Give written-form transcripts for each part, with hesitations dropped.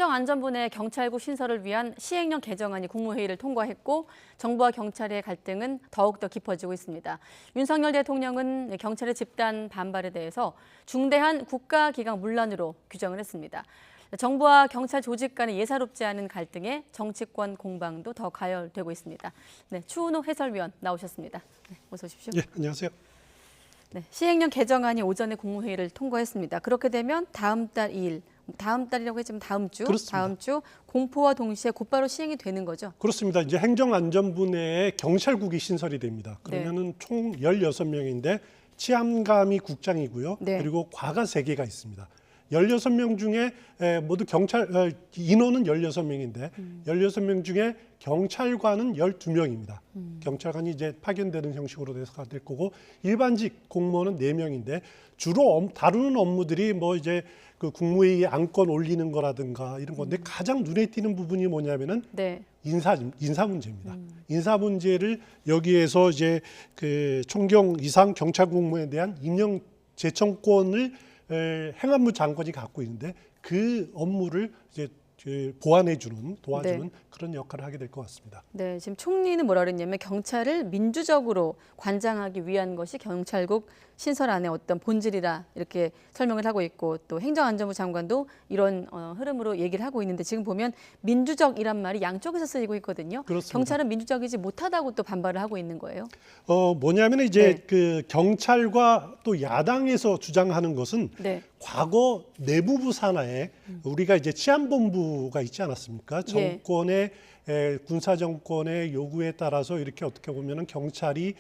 행정안전부 내 경찰국 신설을 위한 시행령 개정안이 국무회의를 통과했고 정부와 경찰의 갈등은 더욱더 깊어지고 있습니다. 윤석열 대통령은 경찰의 집단 반발에 대해서 중대한 국가기강 문란으로 규정을 했습니다. 정부와 경찰 조직 간의 예사롭지 않은 갈등에 정치권 공방도 더 가열되고 있습니다. 네, 추은호 해설위원 나오셨습니다. 네, 어서 오십시오. 예, 안녕하세요. 네, 시행령 개정안이 오전에 국무회의를 통과했습니다. 그렇게 되면 다음 달 2일, 다음 달이라고 했지만 다음 주, 그렇습니다. 다음 주 공포와 동시에 곧바로 시행이 되는 거죠? 그렇습니다. 이제 행정안전부 내에 경찰국이 신설이 됩니다. 그러면은 총 16명인데 치안감이 국장이고요. 네. 그리고 과가 3개가 있습니다. 16명 중에 모두 인원은 16명인데 16명 중에 경찰관은 12명입니다. 경찰관이 이제 파견되는 형식으로 돼서 될 거고 일반직 공무원은 4명인데 주로 다루는 업무들이 뭐 이제 그 국무회의에 안건 올리는 거라든가 이런 건데 가장 눈에 띄는 부분이 뭐냐면은 네. 인사 문제입니다. 인사 문제를 여기에서 이제 그 총경 이상 경찰 공무원에 대한 임명 제청권을 행안부 장관이 갖고 있는데 그 업무를 이제 도와주는 네. 그런 역할을 하게 될 것 같습니다. 네, 지금 총리는 뭐라 그랬냐면 경찰을 민주적으로 관장하기 위한 것이 경찰국 신설안의 어떤 본질이라 이렇게 설명을 하고 있고 또 행정안전부 장관도 이런 흐름으로 얘기를 하고 있는데 지금 보면 민주적이란 말이 양쪽에서 쓰이고 있거든요. 그렇습니다. 경찰은 민주적이지 못하다고 또 반발을 하고 있는 거예요. 뭐냐면 이제 네. 그 경찰과 또 야당에서 주장하는 것은 네. 과거 내부부 산하에 우리가 이제 치안본부가 있지 않았습니까? 정권의 군사 정권의 요구에 따라서 이렇게 어떻게 보면은 경찰이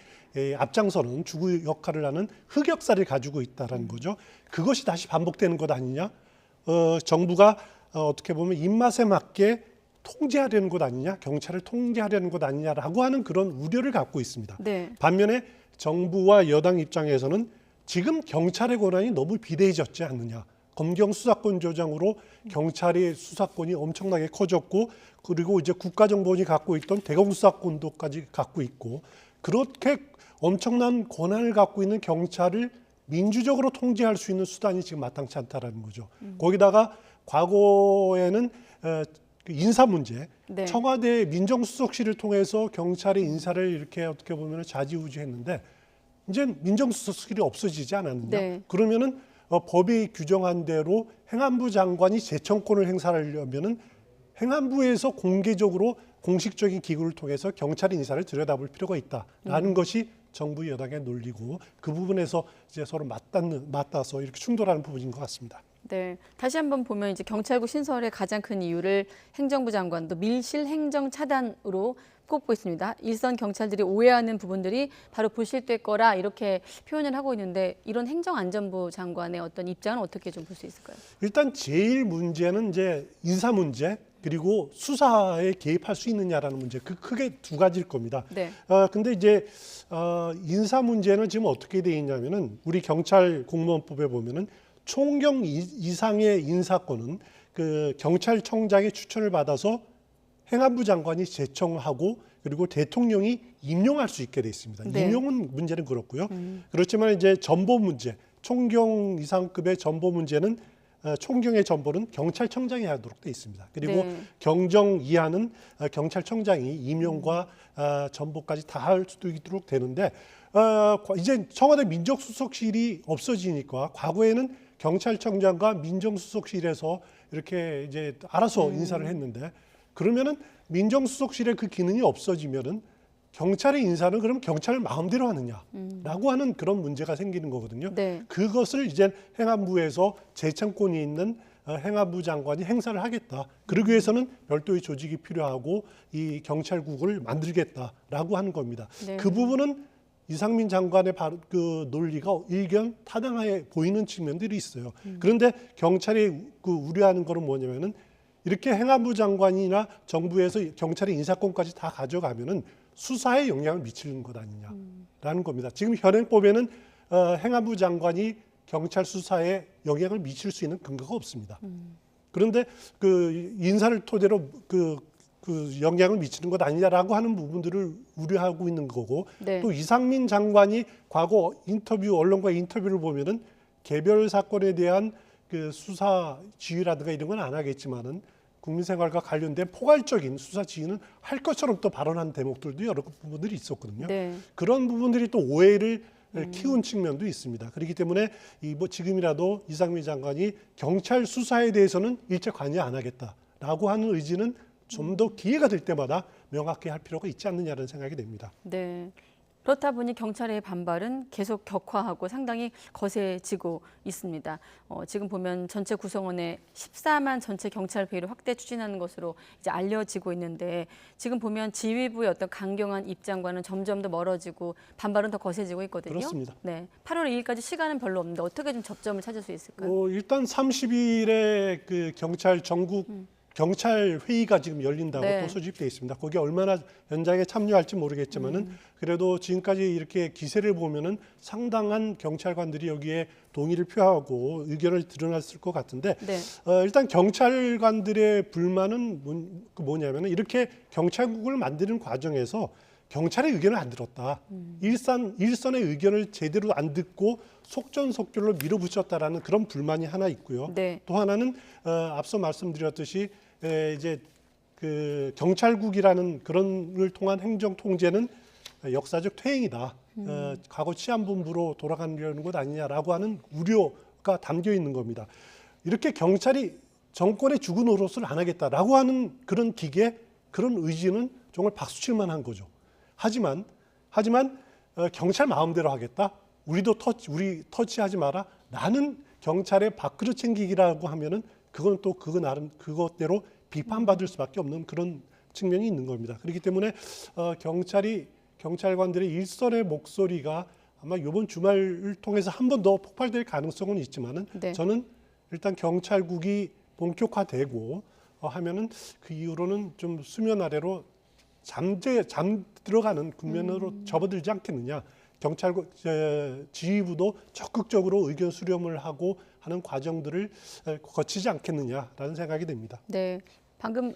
앞장서는 주구 역할을 하는 흑역사를 가지고 있다라는 거죠. 그것이 다시 반복되는 것 아니냐? 정부가 어떻게 보면 입맛에 맞게 통제하려는 것 아니냐? 경찰을 통제하려는 것 아니냐라고 하는 그런 우려를 갖고 있습니다. 네. 반면에 정부와 여당 입장에서는 지금 경찰의 권한이 너무 비대해졌지 않느냐. 검경 수사권 조정으로 경찰의 수사권이 엄청나게 커졌고 그리고 이제 국가정보원이 갖고 있던 대검수사권도까지 갖고 있고 그렇게 엄청난 권한을 갖고 있는 경찰을 민주적으로 통제할 수 있는 수단이 지금 마땅치 않다라는 거죠. 거기다가 과거에는 인사 문제, 네. 청와대 민정수석실을 통해서 경찰의 인사를 이렇게 어떻게 보면 좌지우지했는데 이제 민정수석실이 없어지지 않았느냐? 네. 그러면은 법이 규정한 대로 행안부 장관이 제청권을 행사하려면은 행안부에서 공개적으로 공식적인 기구를 통해서 경찰의 인사를 들여다볼 필요가 있다라는 것이 정부 여당의 논리고 그 부분에서 이제 서로 맞닿아서 이렇게 충돌하는 부분인 것 같습니다. 네, 다시 한번 보면 이제 경찰국 신설의 가장 큰 이유를 행정부 장관도 밀실 행정 차단으로 꼽고 있습니다. 일선 경찰들이 오해하는 부분들이 바로 불실될 거라 이렇게 표현을 하고 있는데 이런 행정안전부 장관의 어떤 입장은 어떻게 좀 볼 수 있을까요? 일단 제일 문제는 이제 인사 문제 그리고 수사에 개입할 수 있느냐라는 문제 그 크게 두 가지일 겁니다. 네. 근데 이제 인사 문제는 지금 어떻게 돼 있냐면은 우리 경찰 공무원법에 보면은 총경 이상의 인사권은 그 경찰청장의 추천을 받아서 행안부 장관이 제청하고 그리고 대통령이 임용할 수 있게 돼 있습니다. 네. 임용은 문제는 그렇고요. 그렇지만 이제 전보 문제, 총경 이상급의 전보 문제는 총경의 전보는 경찰청장이 하도록 돼 있습니다. 그리고 네. 경정 이하는 경찰청장이 임용과 전보까지 다 할 수도 있도록 되는데 이제 청와대 민정수석실이 없어지니까 과거에는 경찰청장과 민정수석실에서 이렇게 이제 알아서 인사를 했는데 그러면은 민정수석실의 그 기능이 없어지면은 경찰의 인사는 그럼 경찰을 마음대로 하느냐라고 하는 그런 문제가 생기는 거거든요. 네. 그것을 이제 행안부에서 제청권이 있는 행안부 장관이 행사를 하겠다. 그러기 위해서는 별도의 조직이 필요하고 이 경찰국을 만들겠다라고 하는 겁니다. 네. 그 부분은 이상민 장관의 그 논리가 일견 타당해 보이는 측면들이 있어요. 그런데 경찰이 그 우려하는 거는 뭐냐면은 이렇게 행안부 장관이나 정부에서 경찰의 인사권까지 다 가져가면은 수사에 영향을 미치는 것 아니냐라는 겁니다. 지금 현행법에는 행안부 장관이 경찰 수사에 영향을 미칠 수 있는 근거가 없습니다. 그런데 그 인사를 토대로 그 영향을 미치는 것 아니냐라고 하는 부분들을 우려하고 있는 거고 네. 또 이상민 장관이 과거 언론과 인터뷰를 보면은 개별 사건에 대한 그 수사 지휘라든가 이런 건 안 하겠지만은 국민생활과 관련된 포괄적인 수사 지휘는 할 것처럼 또 발언한 대목들도 여러 부분들이 있었거든요. 네. 그런 부분들이 또 오해를 키운 측면도 있습니다. 그렇기 때문에 뭐 지금이라도 이상민 장관이 경찰 수사에 대해서는 일체 관여 안 하겠다라고 하는 의지는 좀 더 기회가 될 때마다 명확히 할 필요가 있지 않느냐는 생각이 됩니다. 네. 그렇다 보니 경찰의 반발은 계속 격화하고 상당히 거세지고 있습니다. 지금 보면 전체 구성원의 14만 전체 경찰 비율을 확대 추진하는 것으로 이제 알려지고 있는데 지금 보면 지휘부의 어떤 강경한 입장과는 점점 더 멀어지고 반발은 더 거세지고 있거든요. 그렇습니다. 네. 8월 2일까지 시간은 별로 없는데 어떻게 좀 접점을 찾을 수 있을까요? 일단 30일에 그 경찰 전국 경찰 회의가 지금 열린다고 네. 또 소집돼 있습니다. 거기에 얼마나 현장에 참여할지 모르겠지만은 그래도 지금까지 이렇게 기세를 보면은 상당한 경찰관들이 여기에 동의를 표하고 의견을 드러냈을 것 같은데 네. 일단 경찰관들의 불만은 뭐냐면은 이렇게 경찰국을 만드는 과정에서 경찰의 의견을 안 들었다. 일선의 의견을 제대로 안 듣고 속전속결로 밀어붙였다라는 그런 불만이 하나 있고요. 네. 또 하나는 앞서 말씀드렸듯이 이제 그 경찰국이라는 그런을 통한 행정 통제는 역사적 퇴행이다. 과거 치안본부로 돌아가려는 것 아니냐라고 하는 우려가 담겨 있는 겁니다. 이렇게 경찰이 정권의 죽은 노릇을 안 하겠다라고 하는 그런 기계, 그런 의지는 정말 박수칠 만한 거죠. 하지만 경찰 마음대로 하겠다. 우리 터치하지 마라. 나는 경찰의 밥그릇 챙기기라고 하면은 그건 또 그것대로 비판받을 수밖에 없는 그런 측면이 있는 겁니다. 그렇기 때문에 경찰관들의 일선의 목소리가 아마 이번 주말을 통해서 한 번 더 폭발될 가능성은 있지만은 네. 저는 일단 경찰국이 본격화되고 하면은 그 이후로는 좀 수면 아래로 잠들어가는 국면으로 접어들지 않겠느냐. 경찰국 지휘부도 적극적으로 의견 수렴을 하고 하는 과정들을 거치지 않겠느냐라는 생각이 됩니다. 네. 방금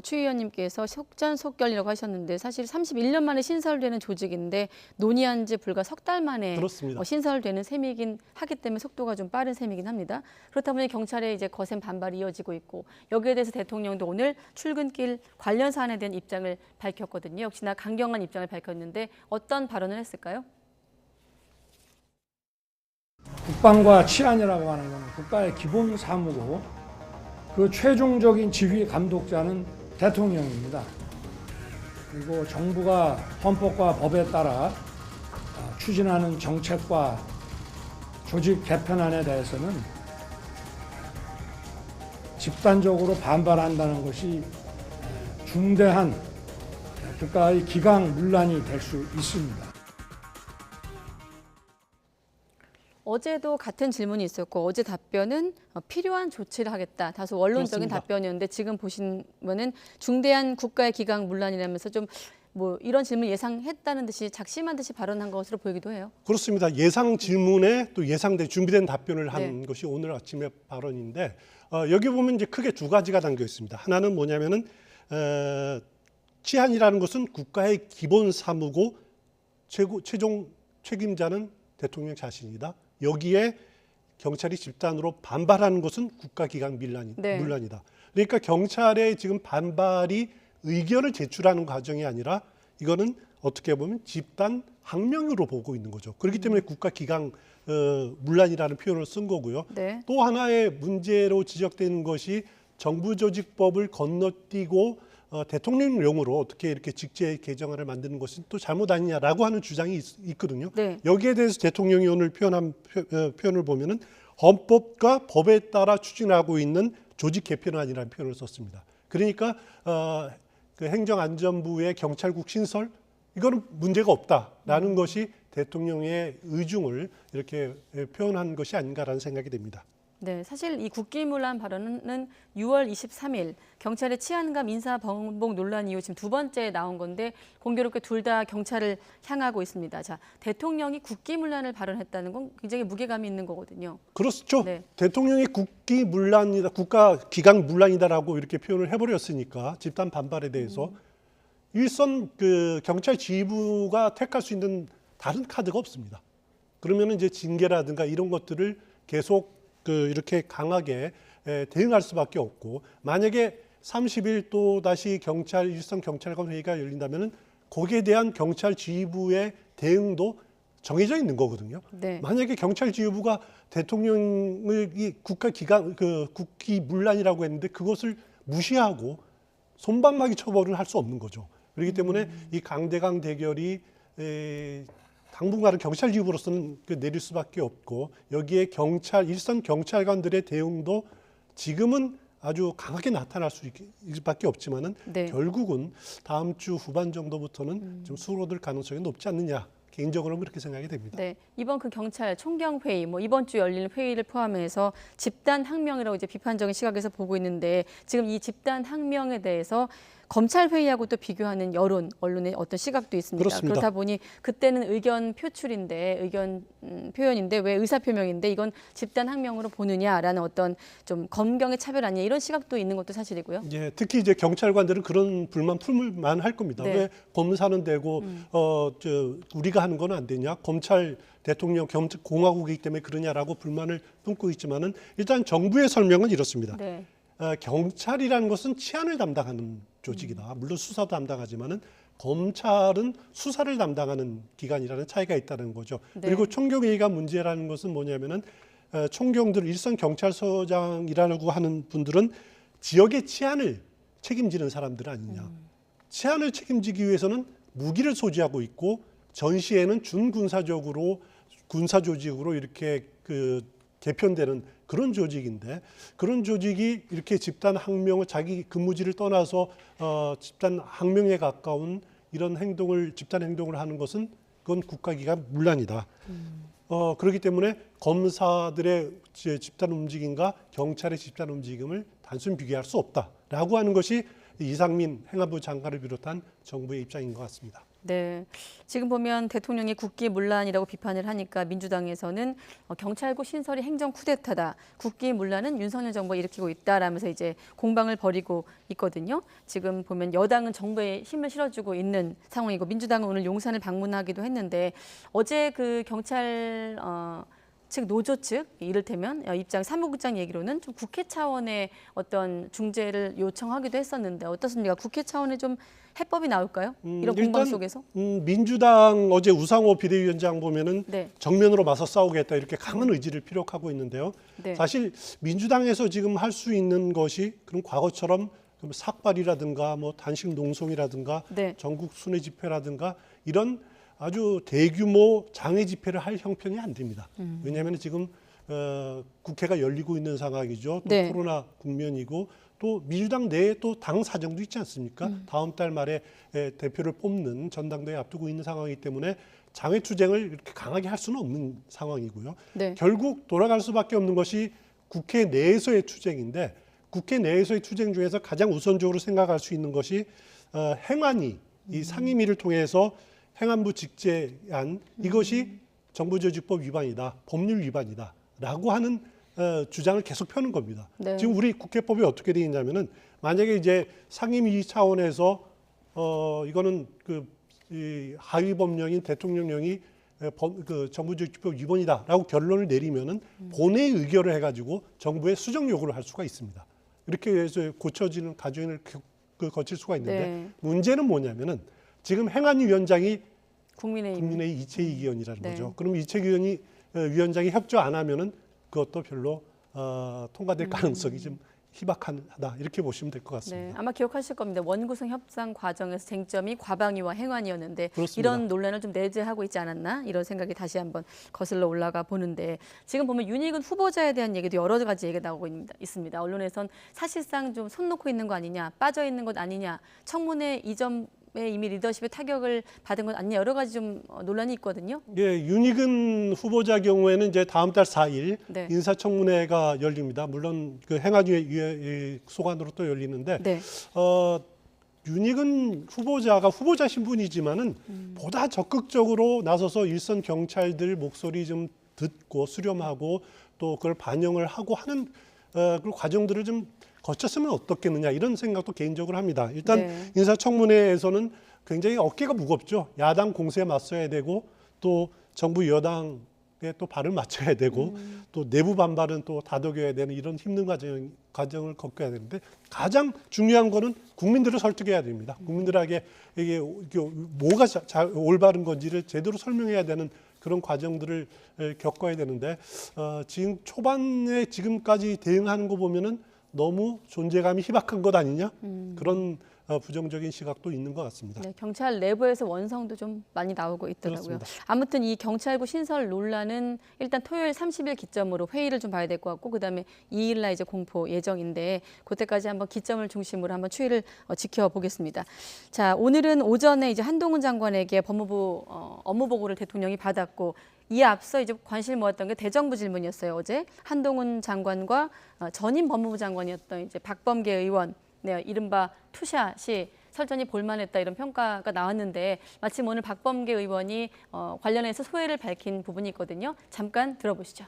추 의원님께서 속전속결이라고 하셨는데 사실 31년 만에 신설되는 조직인데 논의한 지 불과 석 달 만에 그렇습니다. 신설되는 셈이긴 하기 때문에 속도가 좀 빠른 셈이긴 합니다. 그렇다 보니 경찰의 이제 거센 반발이 이어지고 있고 여기에 대해서 대통령도 오늘 출근길 관련 사안에 대한 입장을 밝혔거든요. 역시나 강경한 입장을 밝혔는데 어떤 발언을 했을까요? 국방과 치안이라고 하는 것은 국가의 기본 사무고 그 최종적인 지휘 감독자는 대통령입니다. 그리고 정부가 헌법과 법에 따라 추진하는 정책과 조직 개편안에 대해서는 집단적으로 반발한다는 것이 중대한 국가의 기강문란이 될 수 있습니다. 어제도 같은 질문이 있었고 어제 답변은 필요한 조치를 하겠다. 다소 원론적인 그렇습니다. 답변이었는데 지금 보시면은 중대한 국가의 기강 문란이라면서 좀 뭐 이런 질문 예상했다는 듯이 작심한 듯이 발언한 것으로 보이기도 해요. 그렇습니다. 예상 질문에 또 예상된 준비된 답변을 한 네. 것이 오늘 아침의 발언인데 여기 보면 이제 크게 두 가지가 담겨 있습니다. 하나는 뭐냐면은 치안이라는 것은 국가의 기본 사무고 최종 책임자는 대통령 자신이다. 여기에 경찰이 집단으로 반발하는 것은 국가기강 네. 문란이다. 그러니까 경찰의 지금 반발이 의견을 제출하는 과정이 아니라 이거는 어떻게 보면 집단 항명으로 보고 있는 거죠. 그렇기 때문에 국가기강 문란이라는 표현을 쓴 거고요. 네. 또 하나의 문제로 지적되는 것이 정부조직법을 건너뛰고 대통령령으로 어떻게 이렇게 직제 개정안을 만드는 것은 또 잘못 아니냐라고 하는 주장이 있거든요. 네. 여기에 대해서 대통령이 오늘 표현한 표현을 보면은 헌법과 법에 따라 추진하고 있는 조직 개편안이라는 표현을 썼습니다. 그러니까 그 행정안전부의 경찰국 신설 이거는 문제가 없다라는 것이 대통령의 의중을 이렇게 표현한 것이 아닌가라는 생각이 됩니다. 네, 사실 이 국기문란 발언은 6월 23일 경찰의 치안감 인사번복 논란 이후 지금 두 번째 나온 건데 공교롭게 둘 다 경찰을 향하고 있습니다. 자, 대통령이 국기문란을 발언했다는 건 굉장히 무게감이 있는 거거든요. 그렇죠. 네. 대통령이 국기문란이다, 국가 기강 문란이다라고 이렇게 표현을 해버렸으니까 집단 반발에 대해서 일선 그 경찰 지휘부가 택할 수 있는 다른 카드가 없습니다. 그러면 이제 징계라든가 이런 것들을 계속 이렇게 강하게 대응할 수밖에 없고, 만약에 30일 또 다시 일선 경찰관 회의가 열린다면은 거기에 대한 경찰 지휘부의 대응도 정해져 있는 거거든요. 네. 만약에 경찰 지휘부가 대통령을 이 국기문란이라고 했는데 그것을 무시하고 손방망이 처벌을 할 수 없는 거죠. 그렇기 때문에 이 강대강 대결이 당분간은 경찰 지휘부로서는 내릴 수밖에 없고, 여기에 일선 경찰관들의 대응도 지금은 아주 강하게 나타날 수밖에 없지만은 네. 결국은 다음 주 후반 정도부터는 좀 수그러들 가능성이 높지 않느냐, 개인적으로는 그렇게 생각이 됩니다. 네, 이번 그 경찰 총경 회의, 이번 주 열리는 회의를 포함해서 집단 항명이라고 이제 비판적인 시각에서 보고 있는데, 지금 이 집단 항명에 대해서 검찰 회의하고 또 비교하는 여론, 언론의 어떤 시각도 있습니다. 그렇습니다. 그렇다 보니 그때는 의견 표현인데 왜 의사 표명인데 이건 집단 항명으로 보느냐라는 어떤 좀 검경의 차별 아니냐, 이런 시각도 있는 것도 사실이고요. 예, 특히 이제 경찰관들은 그런 불만 풀만 할 겁니다. 네. 왜 검사는 되고 우리가 하는 건 안 되냐? 검찰 대통령 공화국이기 때문에 그러냐라고 불만을 품고 있지만은, 일단 정부의 설명은 이렇습니다. 네. 경찰이라는 것은 치안을 담당하는 조직이다. 물론 수사도 담당하지만은 검찰은 수사를 담당하는 기관이라는 차이가 있다는 거죠. 네. 그리고 총경회의가 문제라는 것은 뭐냐면은 총경들, 일선 경찰서장이라고 하는 분들은 지역의 치안을 책임지는 사람들 아니냐. 치안을 책임지기 위해서는 무기를 소지하고 있고, 전시에는 군사 조직으로 이렇게 개편되는 그런 조직인데, 그런 조직이 이렇게 집단 항명을, 자기 근무지를 떠나서 집단 항명에 가까운 이런 집단 행동을 하는 것은 그건 국가기관 문란이다. 그렇기 때문에 검사들의 집단 움직임과 경찰의 집단 움직임을 단순히 비교할 수 없다라고 하는 것이 이상민 행안부 장관을 비롯한 정부의 입장인 것 같습니다. 네, 지금 보면 대통령이 국기문란이라고 비판을 하니까 민주당에서는 경찰국 신설이 행정 쿠데타다, 국기문란은 윤석열 정부가 일으키고 있다라면서 이제 공방을 벌이고 있거든요. 지금 보면 여당은 정부에 힘을 실어주고 있는 상황이고, 민주당은 오늘 용산을 방문하기도 했는데, 어제 그 경찰 측 노조 측, 이를테면 입장 사무국장 얘기로는 좀 국회 차원의 어떤 중재를 요청하기도 했었는데 어떻습니까? 국회 차원의 좀 해법이 나올까요? 이런 공방 속에서? 민주당 어제 우상호 비대위원장 보면은 네. 정면으로 맞서 싸우겠다, 이렇게 강한 의지를 피력하고 있는데요. 네. 사실 민주당에서 지금 할 수 있는 것이 그럼 과거처럼 삭발이라든가 단식 농성이라든가 네. 전국 순회 집회라든가 이런 아주 대규모 장외 집회를 할 형편이 안 됩니다. 왜냐하면 지금 국회가 열리고 있는 상황이죠. 또 네. 코로나 국면이고, 또 민주당 내에 또 당 사정도 있지 않습니까? 다음 달 말에 대표를 뽑는 전당대회 앞두고 있는 상황이기 때문에 장외 투쟁을 이렇게 강하게 할 수는 없는 상황이고요. 네. 결국 돌아갈 수밖에 없는 것이 국회 내에서의 투쟁인데, 국회 내에서의 투쟁 중에서 가장 우선적으로 생각할 수 있는 것이 행안위, 이 상임위를 통해서 행안부 직제안, 이것이 정부조직법 위반이다, 법률 위반이다라고 하는 주장을 계속 펴는 겁니다. 네. 지금 우리 국회법이 어떻게 되어 있냐면은, 만약에 이제 상임위 차원에서 이거는 이 하위 법령인 대통령령이 정부조직법 위반이다라고 결론을 내리면은 본회의 의결을 해가지고 정부에 수정 요구를 할 수가 있습니다. 이렇게 해서 고쳐지는 과정을 거칠 수가 있는데, 네. 문제는 뭐냐면은 지금 행안위원장이 국민의힘. 국민의 이채희 의원이라는 네. 거죠. 그럼 이채희 위원장이 협조 안 하면은 그것도 별로 통과될 가능성이 좀 희박하다, 이렇게 보시면 될 것 같습니다. 네, 아마 기억하실 겁니다. 원구성 협상 과정에서 쟁점이 과방위와 행안위였는데 그렇습니다. 이런 논란을 좀 내재하고 있지 않았나, 이런 생각이 다시 한번 거슬러 올라가 보는데, 지금 보면 윤희근 후보자에 대한 얘기도 여러 가지 얘기가 나오고 있습니다. 언론에선 사실상 좀 손 놓고 있는 거 아니냐, 빠져 있는 것 아니냐, 청문회 이전에 이미 리더십의 타격을 받은 것 아니냐, 여러 가지 좀 논란이 있거든요. 예, 윤희근 후보자 경우에는 이제 다음 달 4일 네. 인사청문회가 열립니다. 물론 그 행안위 소관으로 또 열리는데, 네. 윤희근 후보자가 후보자 신분이지만은 보다 적극적으로 나서서 일선 경찰들 목소리 좀 듣고 수렴하고 또 그걸 반영을 하고 하는 그 과정들을 좀 거쳤으면 어떻겠느냐, 이런 생각도 개인적으로 합니다. 일단 네. 인사청문회에서는 굉장히 어깨가 무겁죠. 야당 공세에 맞서야 되고, 또 정부 여당의 또 발을 맞춰야 되고 또 내부 반발은 또 다독여야 되는 이런 힘든 과정을 겪어야 되는데 가장 중요한 거는 국민들을 설득해야 됩니다. 국민들에게 이게 뭐가 올바른 건지를 제대로 설명해야 되는 그런 과정들을 겪어야 되는데 지금 초반에 지금까지 대응하는 거 보면은 너무 존재감이 희박한 것 아니냐 그런 부정적인 시각도 있는 것 같습니다. 네, 경찰 내부에서 원성도 좀 많이 나오고 있더라고요. 그렇습니다. 아무튼 이 경찰국 신설 논란은 일단 토요일 30일 기점으로 회의를 좀 봐야 될 것 같고 그다음에 2일 날 이제 공포 예정인데 그때까지 한번 기점을 중심으로 한번 추이를 지켜보겠습니다. 자, 오늘은 오전에 이제 한동훈 장관에게 법무부 업무 보고를 대통령이 받았고 이에 앞서 이제 관심을 모았던 게 대정부 질문이었어요. 어제 한동훈 장관과 전임 법무부 장관이었던 이제 박범계 의원, 네, 이른바 투샷이 설전이 볼만했다 이런 평가가 나왔는데 마침 오늘 박범계 의원이 관련해서 소회를 밝힌 부분이 있거든요. 잠깐 들어보시죠.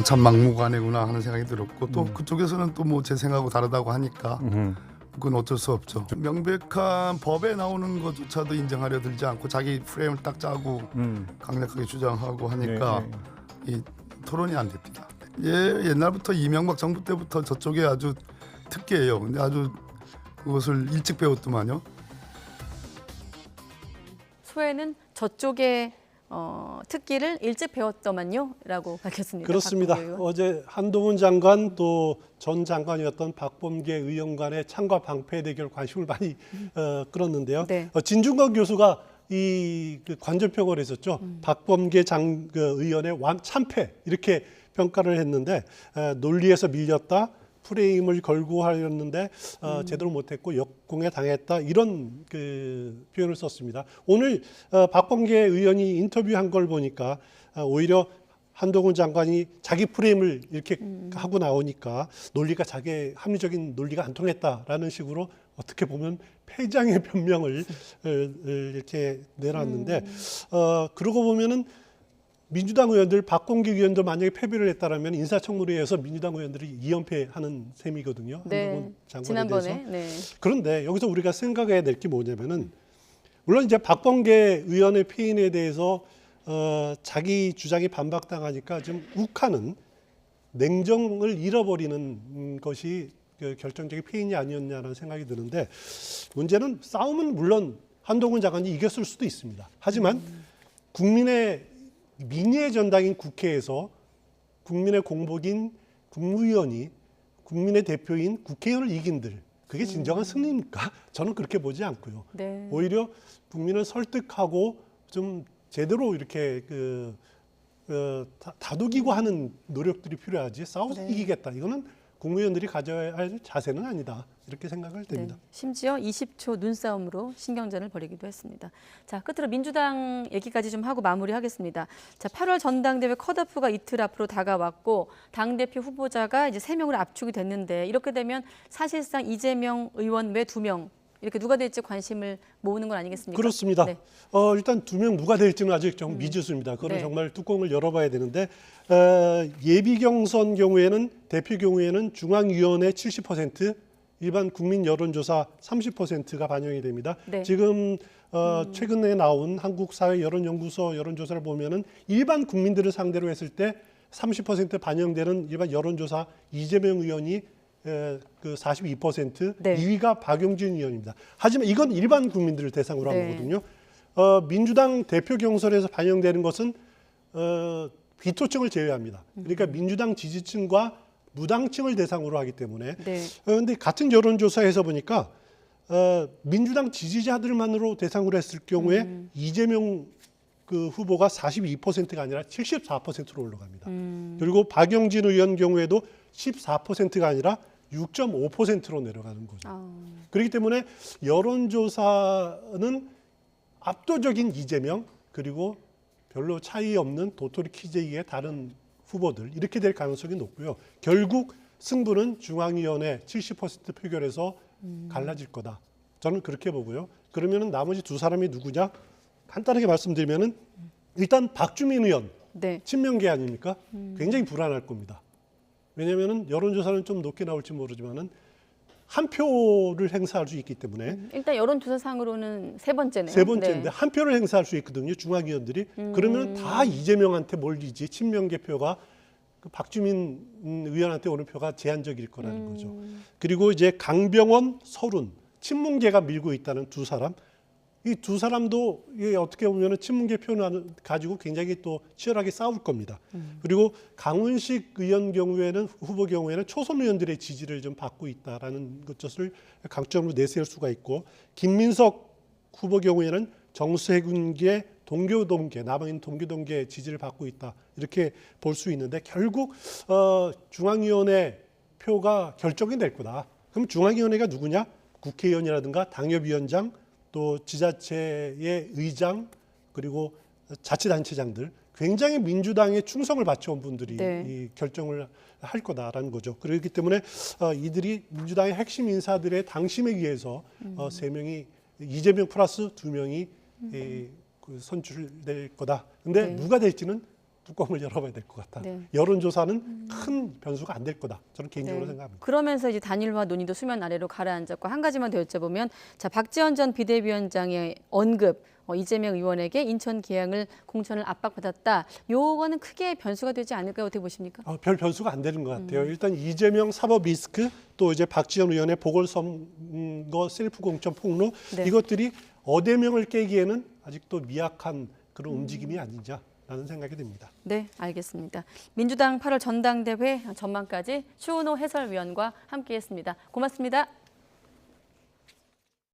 참 막무가내구나 하는 생각이 들었고 또 그쪽에서는 또 뭐 제 생각하고 다르다고 하니까 그건 어쩔 수 없죠. 명백한 법에 나오는 것조차도 인정하려 들지 않고 자기 프레임을 딱 짜고 강력하게 주장하고 하니까 이 토론이 안 됩니다. 옛날부터 이명박 정부 때부터 저쪽에 아주 특기예요. 근데 아주 그것을 일찍 배웠더만요. 소회는 저쪽에 특기를 일찍 배웠더만요라고 밝혔습니다. 그렇습니다. 박범계 의원. 어제 한동훈 장관 또 전 장관이었던 박범계 의원 간의 창과 방패 대결 관심을 많이 끌었는데요. 네. 진중권 교수가 그 관전평을 했었죠. 박범계 의원의 참패 이렇게 평가를 했는데 논리에서 밀렸다. 프레임을 걸고 하였는데 제대로 못했고 역공에 당했다 이런 그 표현을 썼습니다. 오늘 박범계 의원이 인터뷰한 걸 보니까 오히려 한동훈 장관이 자기 프레임을 이렇게 하고 나오니까 논리가 자기 합리적인 논리가 안 통했다라는 식으로 어떻게 보면 패장의 변명을 이렇게 내놨는데 그러고 보면은 민주당 의원들, 박범계 의원들 만약에 패배를 했다라면 인사청문회에서 민주당 의원들이 2연패하는 셈이거든요. 네, 한동훈 장관에 지난번에. 대해서. 네. 그런데 여기서 우리가 생각해야 될 게 뭐냐면은 물론 이제 박범계 의원의 패인에 대해서 자기 주장이 반박당하니까 좀 욱하는 냉정을 잃어버리는 것이 결정적인 패인이 아니었냐라는 생각이 드는데 문제는 싸움은 물론 한동훈 장관이 이겼을 수도 있습니다. 하지만 국민의 민의의 전당인 국회에서 국민의 공복인 국무위원이 국민의 대표인 국회의원을 이긴들 그게 진정한 승리입니까? 저는 그렇게 보지 않고요. 네. 오히려 국민을 설득하고 좀 제대로 이렇게 다독이고 하는 노력들이 필요하지 싸워서 이기겠다. 이거는 국무위원들이 가져야 할 자세는 아니다. 이렇게 생각을 됩니다. 네, 심지어 20초 눈싸움으로 신경전을 벌이기도 했습니다. 자, 끝으로 민주당 얘기까지 좀 하고 마무리하겠습니다. 자, 8월 전당대회 컷오프가 이틀 앞으로 다가왔고 당대표 후보자가 이제 3명으로 압축이 됐는데 이렇게 되면 사실상 이재명 의원 외 2명 이렇게 누가 될지 관심을 모으는 건 아니겠습니까? 그렇습니다. 네. 일단 2명 누가 될지는 아직 좀 미지수입니다. 그거는 네. 정말 뚜껑을 열어봐야 되는데 예비 경선 경우에는 대표 경우에는 중앙위원회 70%, 일반 국민 여론조사 30%가 반영이 됩니다. 네. 지금 최근에 나온 한국사회여론연구소 여론조사를 보면은 일반 국민들을 상대로 했을 때 30% 반영되는 일반 여론조사 이재명 의원이 그 42%, 네. 2위가 박용진 의원입니다. 하지만 이건 일반 국민들을 대상으로 한 네. 거거든요. 민주당 대표 경선에서 반영되는 것은 비토층을 제외합니다. 그러니까 민주당 지지층과 무당층을 대상으로 하기 때문에. 네. 그런데 같은 여론조사에서 보니까 민주당 지지자들만으로 대상으로 했을 경우에 이재명 그 후보가 42%가 아니라 74%로 올라갑니다. 그리고 박용진 의원 경우에도 14%가 아니라 6.5%로 내려가는 거죠. 그렇기 때문에 여론조사는 압도적인 이재명 그리고 별로 차이 없는 도토리 키재기의 다른 후보들 이렇게 될 가능성이 높고요. 결국 승부는 중앙위원회 70% 표결에서 갈라질 거다. 저는 그렇게 보고요. 그러면 나머지 두 사람이 누구냐? 간단하게 말씀드리면은 일단 박주민 의원 네. 친명계 아닙니까? 굉장히 불안할 겁니다. 왜냐하면 여론조사는 좀 높게 나올지 모르지만은 한 표를 행사할 수 있기 때문에 일단 여론조사상으로는 세 번째네요. 세 번째인데 네. 한 표를 행사할 수 있거든요. 중앙위원들이. 그러면 다 이재명한테 몰리지 친명계 표가 그 박주민 의원한테 오는 표가 제한적일 거라는 거죠. 그리고 이제 강병원, 서른 친문계가 밀고 있다는 두 사람. 이 두 사람도 이게 어떻게 보면 친문계 표를 가지고 굉장히 또 치열하게 싸울 겁니다. 그리고 강훈식 의원 경우에는 후보 경우에는 초선 의원들의 지지를 좀 받고 있다라는 것을 강점으로 내세울 수가 있고 김민석 후보 경우에는 정세균계 동교동계 남아있는 동교동계 지지를 받고 있다 이렇게 볼 수 있는데 결국 중앙위원회 표가 결정이 될 거다. 그럼 중앙위원회가 누구냐? 국회의원이라든가 당협위원장 또 지자체의 의장 그리고 자치단체장들 굉장히 민주당에 충성을 바쳐온 분들이 네. 이 결정을 할 거다라는 거죠. 그렇기 때문에 이들이 민주당의 핵심 인사들의 당심에 의해서 세 명이 이재명 플러스 두 명이 그 선출될 거다. 근데 네. 누가 될지는 뚜껑을 열어봐야 될 것 같다. 네. 여론조사는 큰 변수가 안 될 거다. 저는 개인적으로 생각합니다. 그러면서 이제 단일화 논의도 수면 아래로 가라앉았고 한 가지만 더 여쭤보면 자 박지원 전 비대위원장의 언급 이재명 의원에게 인천 계양을 공천을 압박받았다. 요거는 크게 변수가 되지 않을까요? 어떻게 보십니까? 별 변수가 안 되는 것 같아요. 일단 이재명 사법 리스크 또 이제 박지원 의원의 보궐선거 셀프 공천 폭로 네. 이것들이 어대명을 깨기에는 아직도 미약한 그런 움직임이 아니냐라는 생각이 듭니다. 네, 알겠습니다. 민주당 8월 전당대회 전망까지 추은호 해설위원과 함께했습니다. 고맙습니다.